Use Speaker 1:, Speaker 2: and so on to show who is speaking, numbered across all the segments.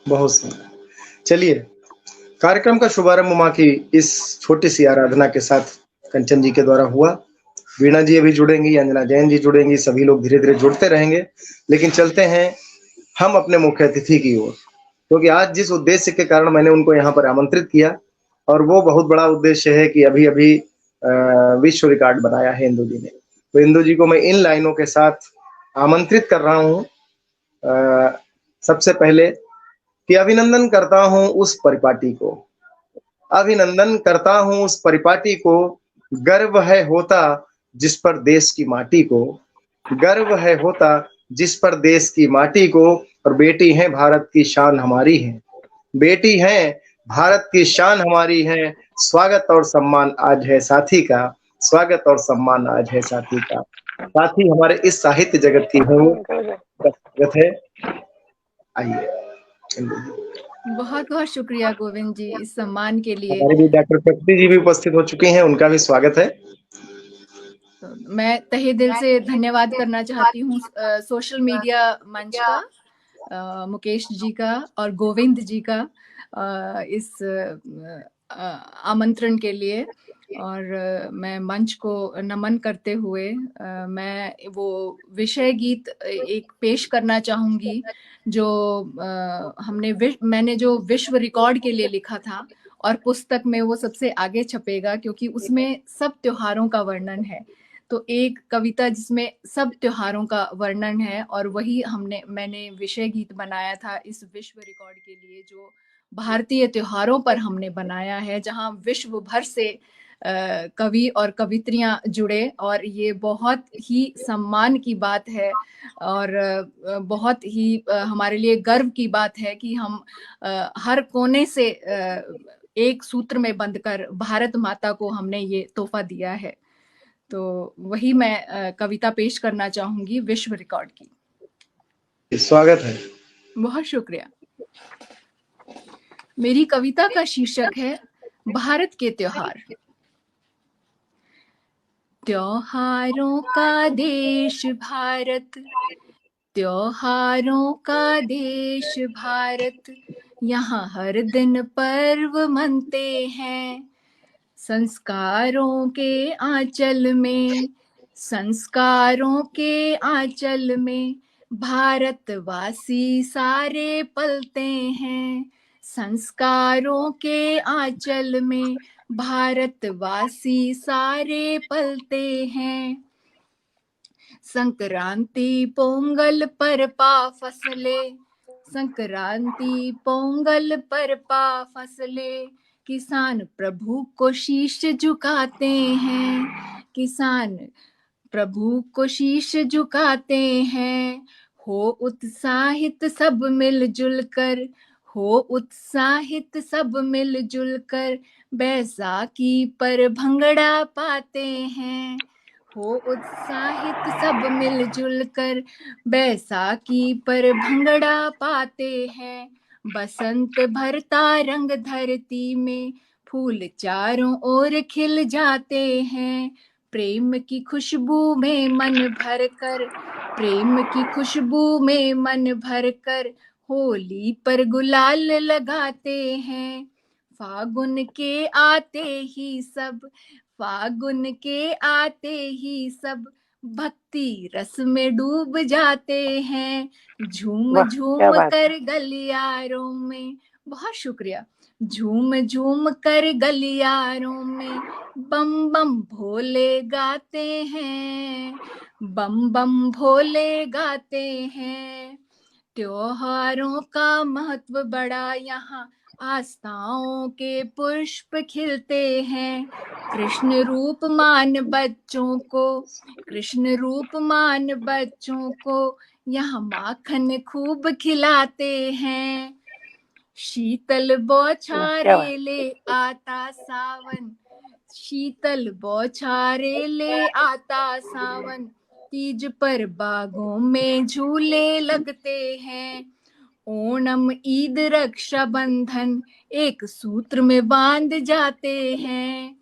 Speaker 1: बहुत सुंदर। चलिए, कार्यक्रम का शुभारंभ माँ की इस छोटी सी आराधना के साथ कंचन जी के द्वारा हुआ। वीणा जी अभी जुड़ेंगी, अंजना जैन जी जुड़ेंगी, सभी लोग धीरे-धीरे जुड़ते रहेंगे। लेकिन चलते हैं हम अपने मुख्य अतिथि की ओर, क्योंकि आज जिस उद्देश्य के कारण मैंने उनको यहाँ पर आमंत्रित किया, और वो बहुत बड़ा उद्देश्य है कि अभी-अभी विश्व रिकॉर्ड बनाया है इंदु जी ने। तो इंदु जी को मैं इन लाइनों के साथ आमंत्रित कर रहा हूँ। सबसे पहले कि अभिनंदन करता हूँ उस परिपाटी को, अभिनंदन करता हूँ उस परिपाटी को, गर्व है होता जिस पर देश की माटी को, गर्व है होता जिस पर देश की माटी को, और बेटी है भारत की शान हमारी है, बेटी है भारत की शान हमारी है, स्वागत और सम्मान आज है साथी का, स्वागत और सम्मान आज है साथी का। साथी हमारे इस साहित्य जगत की है, वो स्वागत है। आइए
Speaker 2: बहुत बहुत शुक्रिया गोविंद जी इस सम्मान के लिए।
Speaker 1: हमारे भी डॉक्टर प्रकृति जी भी उपस्थित हो चुके हैं, उनका भी स्वागत है।
Speaker 2: तो मैं तहे दिल से धन्यवाद करना चाहती हूँ सोशल मीडिया मंच का, मुकेश जी का और गोविंद जी का इस आमंत्रण के लिए। और मैं मंच को नमन करते हुए मैं वो विषय गीत एक पेश करना चाहूंगी जो मैंने जो विश्व रिकॉर्ड के लिए लिखा था, और पुस्तक में वो सबसे आगे छपेगा क्योंकि उसमें सब त्योहारों का वर्णन है। तो एक कविता जिसमें सब त्योहारों का वर्णन है, और वही मैंने विषय गीत बनाया था इस विश्व रिकॉर्ड के लिए, जो भारतीय त्योहारों पर हमने बनाया है, जहां विश्व भर से कवि और कवित्रियां जुड़े। और ये बहुत ही सम्मान की बात है और बहुत ही हमारे लिए गर्व की बात है कि हम हर कोने से एक सूत्र में बंधकर भारत माता को हमने ये तोहफा दिया है। तो वही मैं कविता पेश करना चाहूंगी विश्व रिकॉर्ड की।
Speaker 1: स्वागत है।
Speaker 2: बहुत शुक्रिया। मेरी कविता का शीर्षक है भारत के त्योहार। त्योहारों का देश भारत, त्योहारों का देश भारत, यहाँ हर दिन पर्व मनते हैं। संस्कारों के आंचल में, संस्कारों के आंचल में भारतवासी सारे पलते हैं। संस्कारों के आंचल में भारतवासी सारे पलते हैं। संक्रांति पोंगल पर पा फसले, संक्रांति पोंगल पर पा फसले, किसान प्रभु को शीश झुकाते हैं। किसान प्रभु को शीश झुकाते हैं। हो उत्साहित सब मिलजुल कर, हो उत्साहित सब मिलजुल कर, बैसाखी पर भंगड़ा पाते हैं। हो उत्साहित सब मिलजुल कर, बैसाखी पर भंगड़ा पाते हैं। बसंत भरता रंग धरती में, फूल चारों ओर खिल जाते हैं। प्रेम की खुशबू में मन भर कर, प्रेम की खुशबू में मन भर कर, होली पर गुलाल लगाते हैं। फागुन के आते ही सब, फागुन के आते ही सब भक्ति रस में डूब जाते हैं। झूम झूम कर गलियारों में, बहुत शुक्रिया, झूम झूम कर गलियारों में बम बम भोले गाते हैं। बम बम भोले गाते हैं। त्योहारों का महत्व बड़ा, यहाँ आस्थाओं के पुष्प खिलते हैं। कृष्ण रूप मान बच्चों को, कृष्ण रूप मान बच्चों को, यहाँ माखन खूब खिलाते हैं। शीतल बौछारे ले आता सावन, शीतल बौछारे ले आता सावन, तीज पर बागों में झूले लगते हैं। ओणम ईद रक्षाबंधन एक सूत्र में बांध जाते हैं।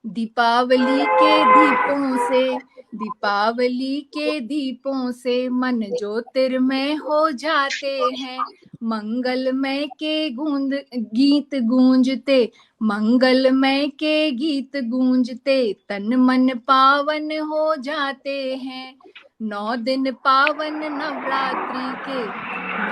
Speaker 2: दीपावली के दीपों से, दीपावली के दीपों से मन ज्योतिर्मय हो जाते हैं, मंगलमय के गीत गूंजते, मंगलमय के गीत गूंजते तन मन पावन हो जाते हैं। 9 दिन पावन नवरात्रि के,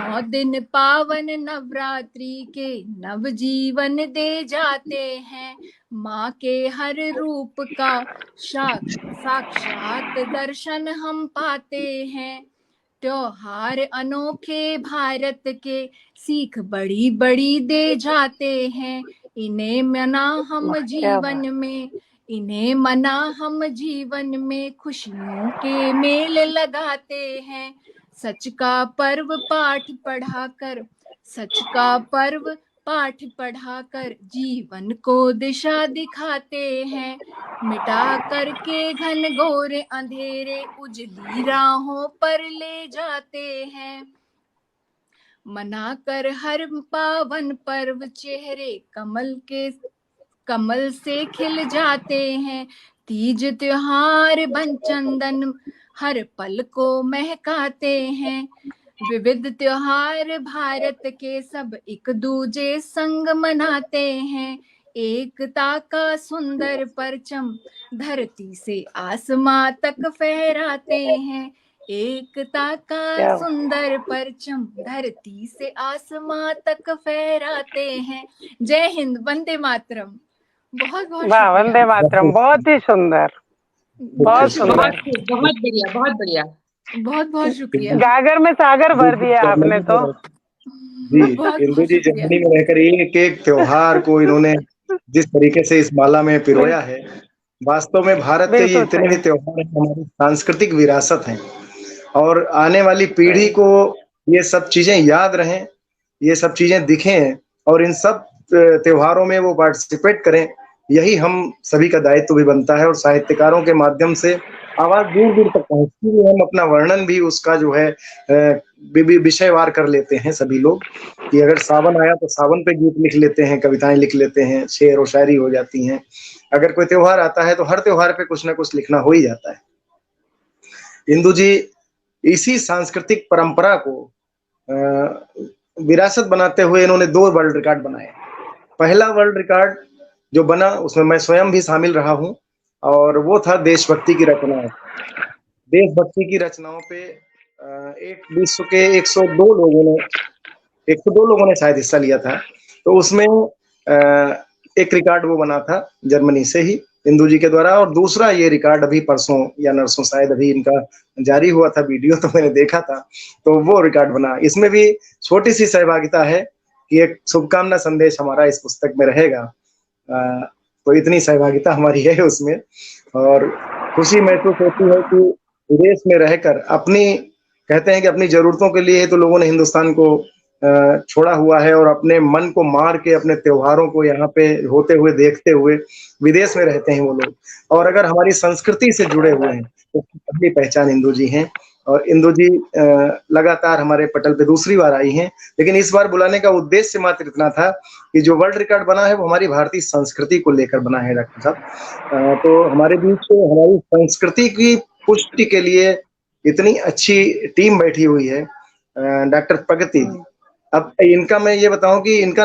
Speaker 2: 9 दिन पावन नवरात्रि के नव जीवन दे जाते हैं। माँ के हर रूप का साक्षात दर्शन हम पाते हैं। त्योहार अनोखे भारत के सीख बड़ी बड़ी दे जाते हैं। इन्हें मना हम जीवन में, इन्हें मना हम जीवन में खुशियों के मेल लगाते हैं। सच का पर्व पाठ पढ़ाकर, सच का पर्व पाठ पढ़ाकर जीवन को दिशा दिखाते हैं। मिटा करके घनघोर अंधेरे उजली राहों पर ले जाते हैं। मनाकर हर पावन पर्व चेहरे कमल से खिल जाते हैं। तीज त्योहार बन चंदन हर पल को महकाते हैं। विविध त्योहार भारत के सब एक दूजे संग मनाते हैं। एकता का सुंदर परचम धरती से आसमां तक फहराते हैं। एकता का सुंदर परचम धरती से आसमां तक फहराते हैं। जय हिंद, वंदे मातरम। बहुत बहुत
Speaker 3: वाह, वंदे मातरम, बहुत ही सुंदर, बहुत सुंदर,
Speaker 4: बहुत बढ़िया, बहुत बढ़िया,
Speaker 2: बहुत बहुत शुक्रिया।
Speaker 3: गागर में सागर भर दिया आपने तो।
Speaker 1: जी, इंदु जी जर्मनी में रहकर एक एक त्योहार को इन्होंने जिस तरीके से इस माला में पिरोया है, वास्तव में भारत के ये इतने ही त्योहार हैं, हमारी सांस्कृतिक विरासत हैं और आने वाली पीढ़ी को ये सब चीजें याद रहें, ये सब चीजें दिखें और इन सब त्योहारों में वो पार्टिसिपेट करें, यही हम सभी का दायित्व भी बनता है। और साहित्यकारों के माध्यम से आवाज दूर दूर तक पहुंचती है, हम अपना वर्णन भी उसका जो है विषयवार कर लेते हैं सभी लोग, कि अगर सावन आया तो सावन पे गीत लिख लेते हैं, कविताएं लिख लेते हैं, शेर और शायरी हो जाती हैं। अगर कोई त्योहार आता है तो हर त्योहार पे कुछ ना कुछ लिखना हो ही जाता है। इंदु जी इसी सांस्कृतिक परंपरा को विरासत बनाते हुए इन्होंने 2 वर्ल्ड रिकॉर्ड बनाए। पहला वर्ल्ड रिकॉर्ड जो बना उसमें मैं स्वयं भी शामिल रहा हूं और वो था देशभक्ति की रचनाएं। देशभक्ति की रचनाओं पे एक विश्व के 102 लोगों ने शायद हिस्सा लिया था। तो उसमें एक रिकॉर्ड वो बना था जर्मनी से ही इंदु जी के द्वारा, और दूसरा ये रिकॉर्ड अभी परसों या नरसों शायद अभी इनका जारी हुआ था वीडियो, तो मैंने देखा था, तो वो रिकॉर्ड बना। इसमें भी छोटी सी सहभागिता है कि एक शुभकामना संदेश हमारा इस पुस्तक में रहेगा, तो इतनी सहभागिता हमारी है उसमें और खुशी महसूस होती है कि विदेश में रहकर कहते हैं कि अपनी जरूरतों के लिए तो लोगों ने हिंदुस्तान को छोड़ा हुआ है और अपने मन को मार के अपने त्योहारों को यहाँ पे होते हुए देखते हुए विदेश में रहते हैं वो लोग, और अगर हमारी संस्कृति से जुड़े हुए हैं तो पहली पहचान इंदु जी हैं। और इंदु जी लगातार हमारे पटल पे दूसरी बार आई हैं, लेकिन इस बार बुलाने का उद्देश्य मात्र इतना था कि जो वर्ल्ड रिकॉर्ड बना है वो हमारी भारतीय संस्कृति को लेकर बना है डॉक्टर साहब। तो हमारे बीच हमारी संस्कृति की पुष्टि के लिए इतनी अच्छी टीम बैठी हुई है। डॉक्टर प्रगति, अब इनका मैं ये बताऊं कि इनका